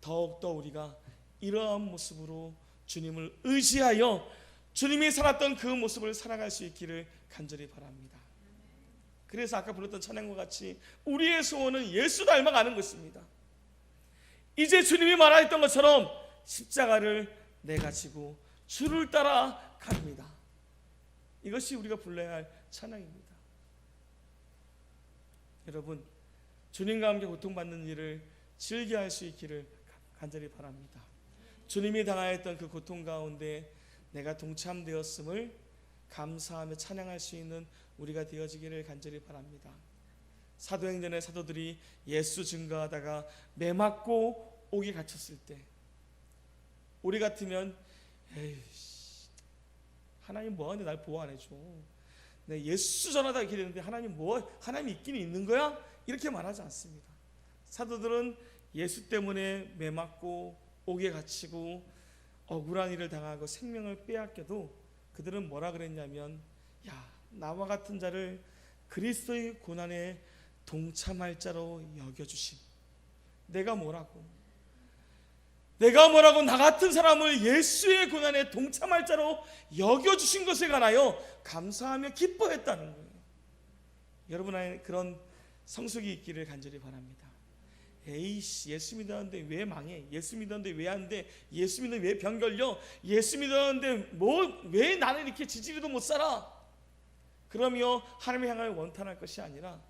더욱더 우리가 이러한 모습으로 주님을 의지하여 주님이 살았던 그 모습을 살아갈 수 있기를 간절히 바랍니다. 그래서 아까 불렀던 찬양과 같이 우리의 소원은 예수 닮아가는 것입니다. 이제 주님이 말하였던 것처럼 십자가를 내가 지고 주를 따라 갑니다. 이것이 우리가 불러야 할 찬양입니다. 여러분, 주님과 함께 고통받는 일을 즐겨할 수 있기를 간절히 바랍니다. 주님이 당하였던 그 고통 가운데 내가 동참되었음을 감사하며 찬양할 수 있는 우리가 되어지기를 간절히 바랍니다. 사도행전의 사도들이 예수 증거하다가 매맞고 옥에 갇혔을 때 우리 같으면 에이, 하나님 뭐하는데 날 보호 안 해줘, 내 예수 전하다 이렇게 되는데 하나님이 있긴 있는 거야? 이렇게 말하지 않습니다. 사도들은 예수 때문에 매맞고 옥에 갇히고 억울한 일을 당하고 생명을 빼앗겨도 그들은 뭐라 그랬냐면, 야, 나와 같은 자를 그리스도의 고난에 동참할 자로 여겨주심. 내가 뭐라고 나 같은 사람을 예수의 고난에 동참할 자로 여겨주신 것에 관하여 감사하며 기뻐했다는 거예요. 여러분 안에 그런 성숙이 있기를 간절히 바랍니다. 에이씨, 예수 믿었는데 왜 망해? 예수 믿었는데 왜 안 돼? 예수 믿었는데 왜 병 걸려? 예수 믿었는데 왜 나는 이렇게 지지리도 못 살아? 그러며 하나님의 향을 원탄할 것이 아니라,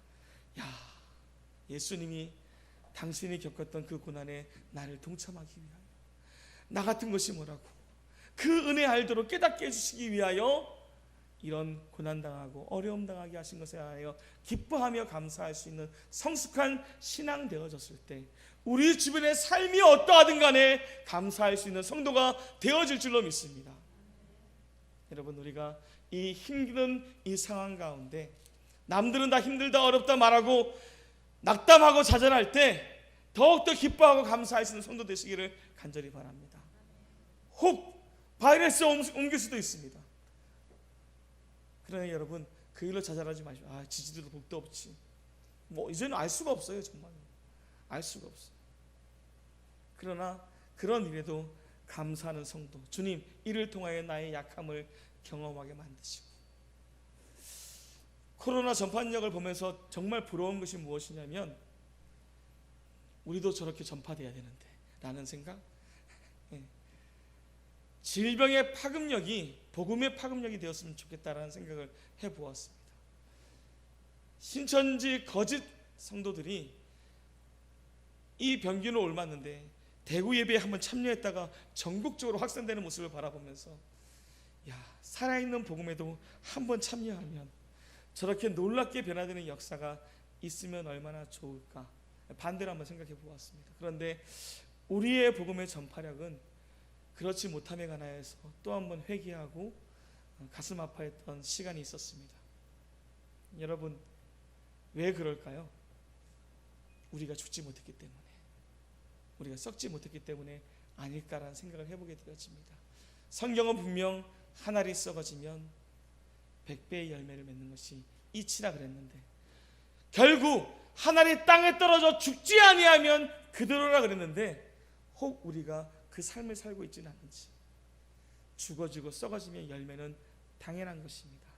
예수님이 당신이 겪었던 그 고난에 나를 동참하기 위하여, 나 같은 것이 뭐라고 그 은혜 알도록 깨닫게 해주시기 위하여 이런 고난당하고 어려움 당하게 하신 것에 하여 기뻐하며 감사할 수 있는 성숙한 신앙 되어졌을 때, 우리 주변의 삶이 어떠하든 간에 감사할 수 있는 성도가 되어질 줄로 믿습니다. 여러분, 우리가 이 힘든 이 상황 가운데 남들은 다 힘들다 어렵다 말하고 낙담하고 좌절할 때 더욱더 기뻐하고 감사할 수 있는 성도 되시기를 간절히 바랍니다. 혹 바이러스 옮길 수도 있습니다. 그러나 여러분, 그 일로 좌절하지 마시고, 지지도 복도 없지, 이제는 알 수가 없어요. 정말 알 수가 없어요. 그러나 그런 일에도 감사하는 성도, 주님 이를 통하여 나의 약함을 경험하게 만드시고, 코로나 전파력을 보면서 정말 부러운 것이 무엇이냐면, 우리도 저렇게 전파돼야 되는데 라는 생각. 질병의 파급력이 복음의 파급력이 되었으면 좋겠다라는 생각을 해보았습니다. 신천지 거짓 성도들이 이 병균을 옮았는데 대구 예배에 한번 참여했다가 전국적으로 확산되는 모습을 바라보면서, 살아있는 복음에도 한번 참여하면 저렇게 놀랍게 변화되는 역사가 있으면 얼마나 좋을까, 반대로 한번 생각해 보았습니다. 그런데 우리의 복음의 전파력은 그렇지 못함에 관하여서 또 한번 회개하고 가슴 아파했던 시간이 있었습니다. 여러분, 왜 그럴까요? 우리가 죽지 못했기 때문에, 우리가 썩지 못했기 때문에 아닐까라는 생각을 해보게 되어집니다. 성경은 분명 한 알이 썩어지면 100배의 열매를 맺는 것이 이치라 그랬는데, 결국 한 알이 땅에 떨어져 죽지 아니하면 그대로라 그랬는데, 혹 우리가 그 삶을 살고 있지는 않은지, 죽어지고 썩어지면 열매는 당연한 것입니다.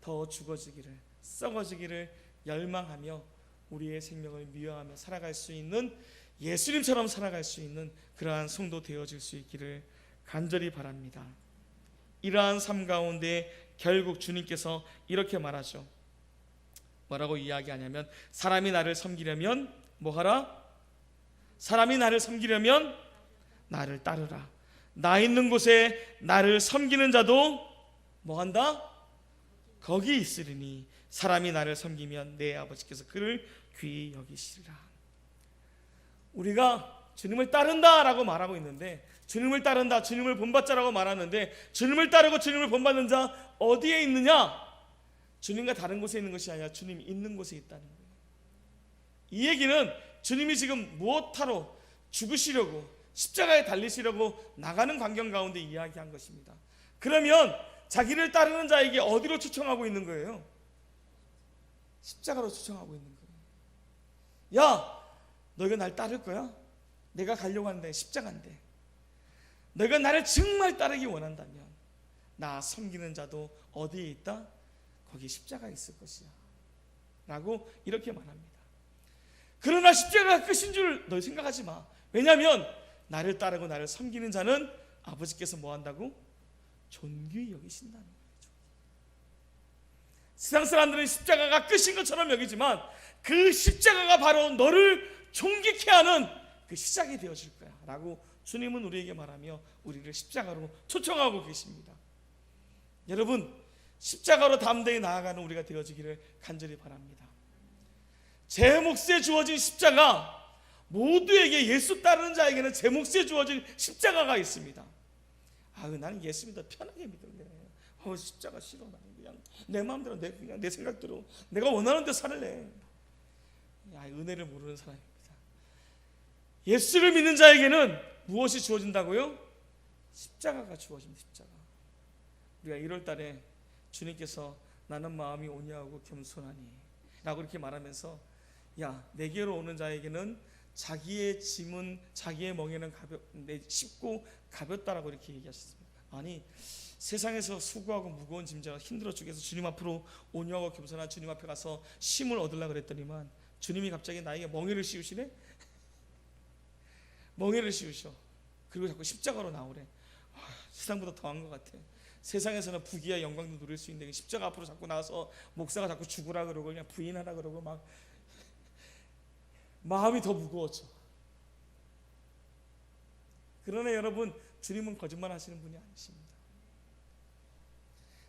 더 죽어지기를, 썩어지기를 열망하며 우리의 생명을 미워하며 살아갈 수 있는, 예수님처럼 살아갈 수 있는 그러한 성도 되어질 수 있기를 간절히 바랍니다. 이러한 삶 가운데 결국 주님께서 이렇게 말하죠. 뭐라고 이야기하냐면, 사람이 나를 섬기려면 뭐하라? 사람이 나를 섬기려면 나를 따르라. 나 있는 곳에 나를 섬기는 자도 뭐한다? 거기 있으리니 사람이 나를 섬기면 내 아버지께서 그를 귀히 여기시리라. 우리가 주님을 따른다라고 말하고 있는데, 주님을 따른다, 주님을 본받자라고 말하는데, 주님을 따르고 주님을 본받는 자 어디에 있느냐? 주님과 다른 곳에 있는 것이 아니라 주님이 있는 곳에 있다는 거예요. 이 얘기는 주님이 지금 무엇하러 죽으시려고, 십자가에 달리시려고 나가는 광경 가운데 이야기한 것입니다. 그러면 자기를 따르는 자에게 어디로 초청하고 있는 거예요? 십자가로 초청하고 있는 거예요. 너희가 날 따를 거야? 내가 가려고 하는데 십자가인데, 너희가 나를 정말 따르기 원한다면 나 섬기는 자도 어디에 있다? 거기 십자가에 있을 것이야 라고 이렇게 말합니다. 그러나 십자가가 끝인 줄 너희 생각하지 마. 왜냐하면 나를 따르고 나를 섬기는 자는 아버지께서 뭐 한다고? 존귀히 여기신다는 거예요. 세상 사람들은 십자가가 끝인 것처럼 여기지만 그 십자가가 바로 너를 존귀케 하는 그 시작이 되어질 거야 라고 주님은 우리에게 말하며 우리를 십자가로 초청하고 계십니다. 여러분, 십자가로 담대히 나아가는 우리가 되어지기를 간절히 바랍니다. 제 몫에 주어진 십자가, 모두에게 예수 따르는 자에게는 제 몫에 주어진 십자가가 있습니다. 나는 예수 믿어 편하게 믿을래. 십자가 싫어. 나는 그냥 내 마음대로, 그냥 내 생각대로 내가 원하는 데 살래. 은혜를 모르는 사람입니다. 예수를 믿는 자에게는 무엇이 주어진다고요? 십자가가 주어집니다. 십자가. 우리가 1월 달에 주님께서 나는 마음이 온유하고 겸손하니 라고 이렇게 말하면서 내게로 오는 자에게는 자기의 짐은 자기의 멍에는 쉽고 가볍다라고 이렇게 얘기하셨습니다. 아니, 세상에서 수고하고 무거운 짐자가 힘들어 죽겠어 주님 앞으로 온유하고 겸손한 주님 앞에 가서 쉼을 얻으려고 그랬더니만 주님이 갑자기 나에게 멍에를 씌우시네? 멍에를 씌우셔. 그리고 자꾸 십자가로 나오래. 세상보다 더한 것 같아. 세상에서는 부귀와 영광도 누릴 수 있는데 십자가 앞으로 자꾸 나와서 목사가 자꾸 죽으라 그러고 그냥 부인하라 그러고 막 마음이 더 무거워져. 그러나 여러분, 주님은 거짓말 하시는 분이 아니십니다.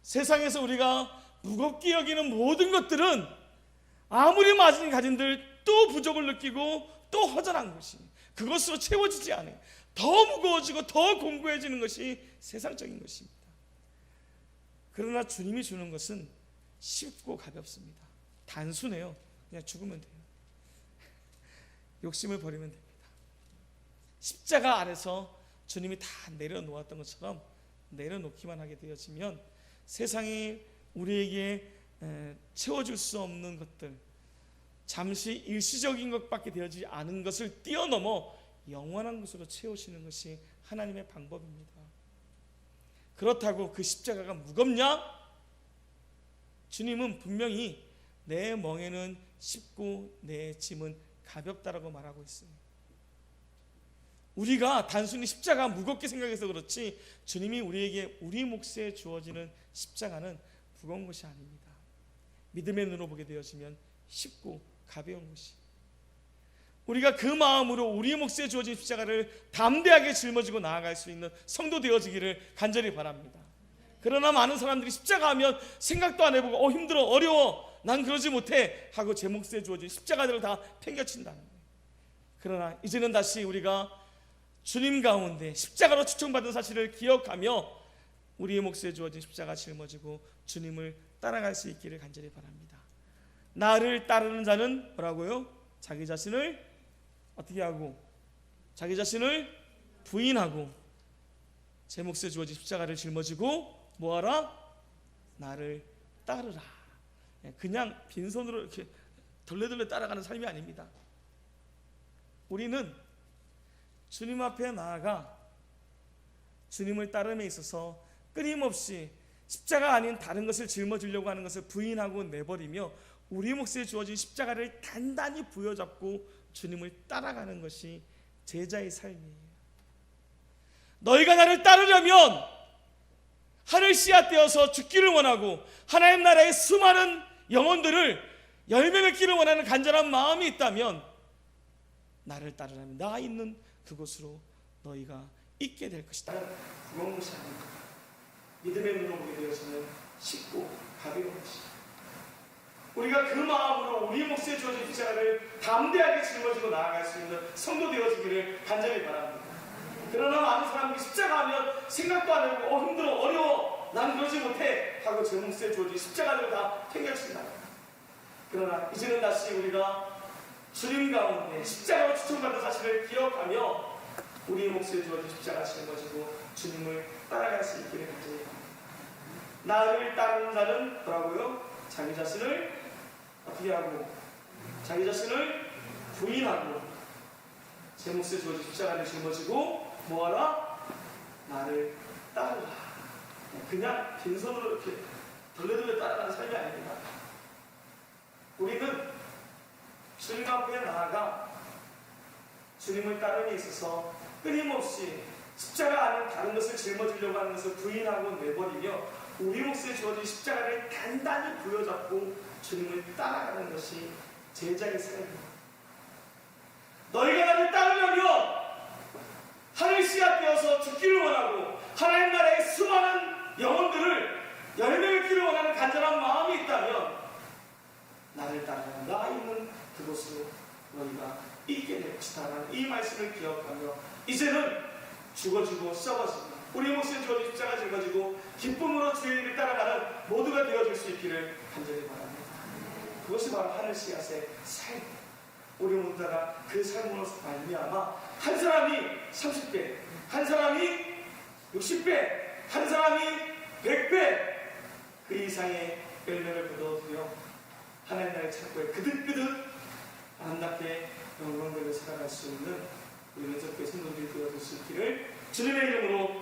세상에서 우리가 무겁게 여기는 모든 것들은 아무리 많이 가진들 또 부족을 느끼고 또 허전한 것이, 그것으로 채워지지 않아요. 더 무거워지고 더 공고해지는 것이 세상적인 것입니다. 그러나 주님이 주는 것은 쉽고 가볍습니다. 단순해요. 그냥 죽으면 돼요. 욕심을 버리면 됩니다. 십자가 아래서 주님이 다 내려놓았던 것처럼 내려놓기만 하게 되어지면 세상이 우리에게 채워줄 수 없는 것들, 잠시 일시적인 것밖에 되어지지 않은 것을 뛰어넘어 영원한 것으로 채우시는 것이 하나님의 방법입니다. 그렇다고 그 십자가가 무겁냐? 주님은 분명히 내 멍에는 쉽고 내 짐은 가볍다라고 말하고 있어요. 우리가 단순히 십자가 무겁게 생각해서 그렇지 주님이 우리에게 우리 몫에 주어지는 십자가는 무거운 것이 아닙니다. 믿음의 눈으로 보게 되어지면 쉽고 가벼운 것이, 우리가 그 마음으로 우리 몫에 주어진 십자가를 담대하게 짊어지고 나아갈 수 있는 성도 되어지기를 간절히 바랍니다. 그러나 많은 사람들이 십자가 하면 생각도 안 해보고 힘들어, 어려워, 난 그러지 못해 하고 제 몫에 주어진 십자가들을 다 팽겨친다는 거예요. 그러나 이제는 다시 우리가 주님 가운데 십자가로 추천받은 사실을 기억하며 우리의 몫에 주어진 십자가 짊어지고 주님을 따라갈 수 있기를 간절히 바랍니다. 나를 따르는 자는 뭐라고요? 자기 자신을 어떻게 하고? 자기 자신을 부인하고 제 몫에 주어진 십자가를 짊어지고 뭐하라? 나를 따르라. 그냥 빈손으로 이렇게 덜레덜레 따라가는 삶이 아닙니다. 우리는 주님 앞에 나아가 주님을 따름에 있어서 끊임없이 십자가 아닌 다른 것을 짊어지려고 하는 것을 부인하고 내버리며 우리 몫에 주어진 십자가를 단단히 부여잡고 주님을 따라가는 것이 제자의 삶이에요. 너희가 나를 따르려면 하늘 씨앗 되어서 죽기를 원하고 하나님 나라의 수많은 영혼들을 열매 맺기를 원하는 간절한 마음이 있다면 나를 따르려면 나 있는 그곳으로 너희가 있게 될 것이다. 무거운 것이 아닙니다. 믿음의 눈으로 보게 되어서는 쉽고 가벼운 것입니다. 우리가 그 마음으로 우리 몫에 주어진 십자가를 담대하게 짊어지고 나아갈 수 있는 성도 되어지기를 간절히 바랍니다. 그러나 많은 사람들이 십자가 하면 생각도 안 해보고 힘들어, 어려워, 난 그러지 못해 하고 제 몫에 주어진 십자가를 다 팽겨친다. 그러나 이제는 다시 우리가 주님 가운데 십자가로 추천받은 사실을 기억하며 우리의 몫에 주어진 십자가 짊어지고 주님을 따라갈 수 있기를 간절히 바랍니다. 나를 따르는 자는 뭐라고요? 자기 자신을 어떻게 하고? 자기 자신을 부인하고 제 몫에 주어진 십자가를 짊어지고 뭐하라? 나를 따르라. 그냥 빈손으로 이렇게 덜레덜레 따라가는 삶이 아닙니다. 우리는 주님 앞에 나아가 주님을 따름에 있어서 끊임없이 십자가 아닌 다른 것을 짊어지려고 하는 것을 부인하고 내버리며 우리 몫에 주어진 십자가를 단단히 부여잡고 주님을 따라가는 것이 제자의 삶입니다. 너희가 나를 따르려면 하늘 씨앗 되어서 죽기를 원하고 하나님 나라의 수많은 영혼들을 열매 맺기를 원하는 간절한 마음이 있다면 나를 따르면 나 있는 그곳으로 너희가 있게 될 것이다 라는 이 말씀을 기억하며 이제는 죽어지고 썩어지고 우리 몫에 주어진 십자가 짊어지고 기쁨으로 주의 일을 따라가는 모두가 되어줄 수 있기를 간절히 바랍니다. 그것이 바로 하늘 씨앗의 삶. 우리 모두가 그 삶으로서 말미암아 한 사람이 30배, 한 사람이 60배, 한 사람이 100배 그 이상의 열매를 거두어 하나님 나라의 창고에 그득그득 아름답게 영광되며 살아갈 수 있는 우리 면접교회 성도들이 되어줄 수 있기를 주님의 이름으로